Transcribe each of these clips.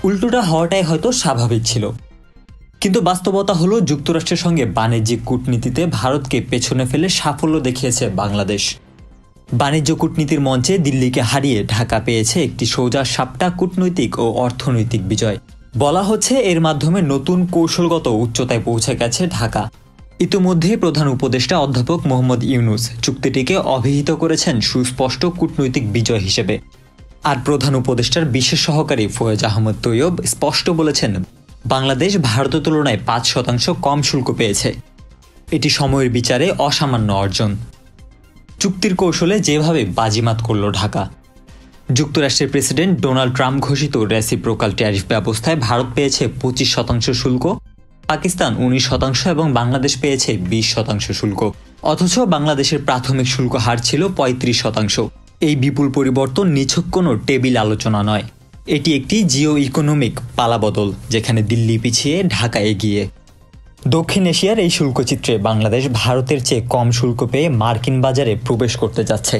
উল্টোটা হওয়াটাই হয়তো স্বাভাবিক ছিল। কিন্তু বাস্তবতা হলো যুক্তরাষ্ট্রের সঙ্গে বাণিজ্যিক কূটনীতিতে ভারতকে পেছনে ফেলে সাফল্য দেখিয়েছে বাংলাদেশ। বাণিজ্য কূটনীতির মঞ্চে দিল্লিকে হারিয়ে ঢাকা পেয়েছে একটি সোজা সাপটা কূটনৈতিক ও অর্থনৈতিক বিজয়। বলা হচ্ছে এর মাধ্যমে নতুন কৌশলগত উচ্চতায় পৌঁছে গেছে ঢাকা। ইতিমধ্যেই প্রধান উপদেষ্টা অধ্যাপক মোহাম্মদ ইউনূস চুক্তিটিকে অভিহিত করেছেন সুস্পষ্ট কূটনৈতিক বিজয় হিসেবে। আর প্রধান উপদেষ্টার বিশেষ সহকারী ফয়েজ আহমদ তৈয়ব স্পষ্ট বলেছেন, বাংলাদেশ ভারতের তুলনায় ৫% কম শুল্ক পেয়েছে। এটি সময়ের বিচারে অসামান্য অর্জন। চুক্তির কৌশলে যেভাবে বাজিমাত করল ঢাকা। যুক্তরাষ্ট্রের প্রেসিডেন্ট ডোনাল্ড ট্রাম্প ঘোষিত রেসিপ্রোকাল ট্যারিফ ব্যবস্থায় ভারত পেয়েছে 25% শুল্ক, পাকিস্তান 19% এবং বাংলাদেশ পেয়েছে 20% শুল্ক। অথচ বাংলাদেশের প্রাথমিক শুল্ক হার ছিল 35%। এই বিপুল পরিবর্তন নিছক কোনো টেবিল আলোচনা নয়, এটি একটি জিও ইকোনমিক পালাবদল, যেখানে দিল্লি পিছিয়ে ঢাকা এগিয়ে। দক্ষিণ এশিয়ার এই শুল্কচিত্রে বাংলাদেশ ভারতের চেয়ে কম শুল্ক পেয়ে মার্কিন বাজারে প্রবেশ করতে যাচ্ছে।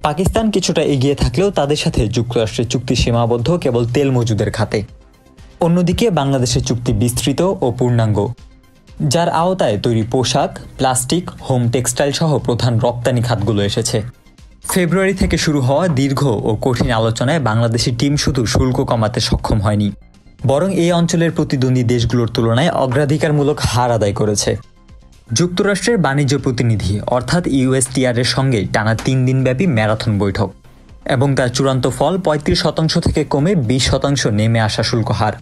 পাকিস্তান কিছুটা এগিয়ে থাকলেও তাদের সাথে যুক্তরাষ্ট্রের চুক্তি সীমাবদ্ধ কেবল তেল মজুদের খাতে। অন্যদিকে বাংলাদেশের চুক্তি বিস্তৃত ও পূর্ণাঙ্গ, যার আওতায় তৈরি পোশাক, প্লাস্টিক, হোম টেক্সটাইল সহ প্রধান রপ্তানি খাতগুলো এসেছে। ফেব্রুয়ারি থেকে শুরু হওয়া দীর্ঘ ও কঠিন আলোচনায় বাংলাদেশি টিম শুধু শুল্ক কমাতে সক্ষম হয়নি, বরং এই অঞ্চলের প্রতিদ্বন্দ্বী দেশগুলোর তুলনায় অগ্রাধিকারমূলক হার আদায় করেছে। যুক্তরাষ্ট্রের বাণিজ্য প্রতিনিধি অর্থাৎ ইউএসটিআর এর সঙ্গে টানা 3 দিনব্যাপী ম্যারাথন বৈঠক, এবং তার চূড়ান্ত ফল 35% থেকে কমে 20% নেমে আসা শুল্ক হার।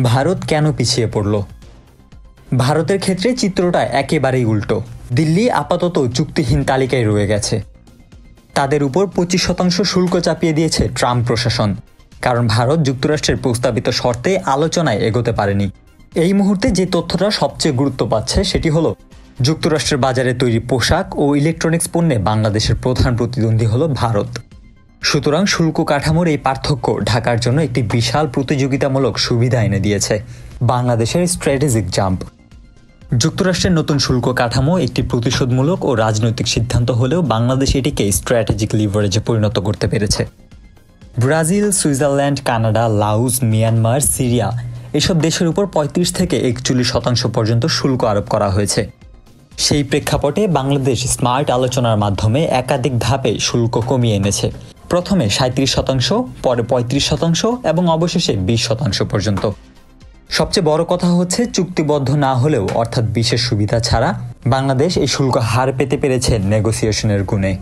ভারত কেন পিছিয়ে পড়ল? ভারতের ক্ষেত্রে চিত্রটা একেবারেই উল্টো। দিল্লি আপাতত চুক্তিহীন তালিকায় রয়ে গেছে। তাদের উপর 25% শুল্ক চাপিয়ে দিয়েছে ট্রাম্প প্রশাসন, কারণ ভারত যুক্তরাষ্ট্রের প্রস্তাবিত শর্তে আলোচনায় এগোতে পারেনি। এই মুহূর্তে যে তথ্যটা সবচেয়ে গুরুত্ব পাচ্ছে সেটি হলো, যুক্তরাষ্ট্রের বাজারে তৈরি পোশাক ও ইলেকট্রনিক্স পণ্যে বাংলাদেশের প্রধান প্রতিদ্বন্দ্বী হলো ভারত। সুতরাং শুল্ক কাঠামোর এই পার্থক্য ঢাকার জন্য একটি বিশাল প্রতিযোগিতামূলক সুবিধা এনে দিয়েছে। বাংলাদেশের স্ট্র্যাটেজিক জাম্প। যুক্তরাষ্ট্রের নতুন শুল্ক কাঠামো একটি প্রতিশোধমূলক ও রাজনৈতিক সিদ্ধান্ত হলেও বাংলাদেশ এটিকে স্ট্র্যাটেজিক লিভারেজে পরিণত করতে পেরেছে। Brazil, Switzerland, Canada, Laos, Myanmar, Syria এসব দেশের উপর 35 থেকে 41% পর্যন্ত শুল্ক আরোপ করা হয়েছে। সেই প্রেক্ষাপটে বাংলাদেশ স্মার্ট আলোচনার মাধ্যমে একাধিক ধাপে শুল্ক কমিয়ে এনেছে। প্রথমে 37%, পরে 35% এবং অবশেষে 20% পর্যন্ত। সবচেয়ে বড় কথা হচ্ছে, চুক্তিবদ্ধ না হলেও অর্থাৎ বিশেষ সুবিধা ছাড়া বাংলাদেশ এই শুল্ক হার পেতে পেরেছে নেগোসিয়েশনের গুণে।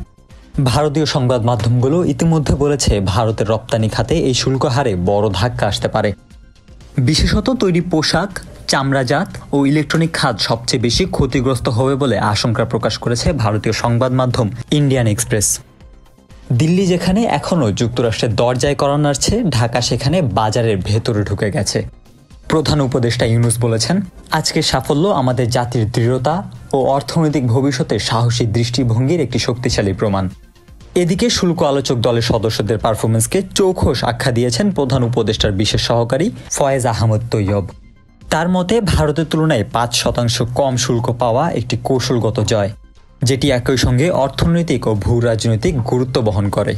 ভারতীয় সংবাদ মাধ্যমগুলো ইতিমধ্যে বলেছে ভারতের রপ্তানি খাতে এই শুল্ক হারে বড় ধাক্কা আসতে পারে। বিশেষত তৈরি পোশাক, চামড়াজাত ও ইলেকট্রনিক খাত সবচেয়ে বেশি ক্ষতিগ্রস্ত হবে বলে আশঙ্কা প্রকাশ করেছে ভারতীয় সংবাদ মাধ্যম ইন্ডিয়ান এক্সপ্রেস। দিল্লি যেখানে এখনও যুক্তরাষ্ট্রের দরজায় কড়া নাড়ছে, ঢাকা সেখানে বাজারের ভেতরে ঢুকে গেছে। প্রধান উপদেষ্টা ইউনূস বলেছেন, আজকের সাফল্য আমাদের জাতির দৃঢ়তা ও অর্থনৈতিক ভবিষ্যতের সাহসী দৃষ্টিভঙ্গির একটি শক্তিশালী প্রমাণ। এদিকে শুল্ক আলোচক দলের সদস্যদের পারফরমেন্সকে চৌখোশ আখ্যা দিয়েছেন প্রধান উপদেষ্টার বিশেষ সহকারী ফয়েজ আহমদ তৈয়ব। তার মতে ভারতের তুলনায় 5% কম শুল্ক পাওয়া একটি কৌশলগত জয়, যেটি একই সঙ্গে অর্থনৈতিক ও ভূ রাজনৈতিক গুরুত্ব বহন করে।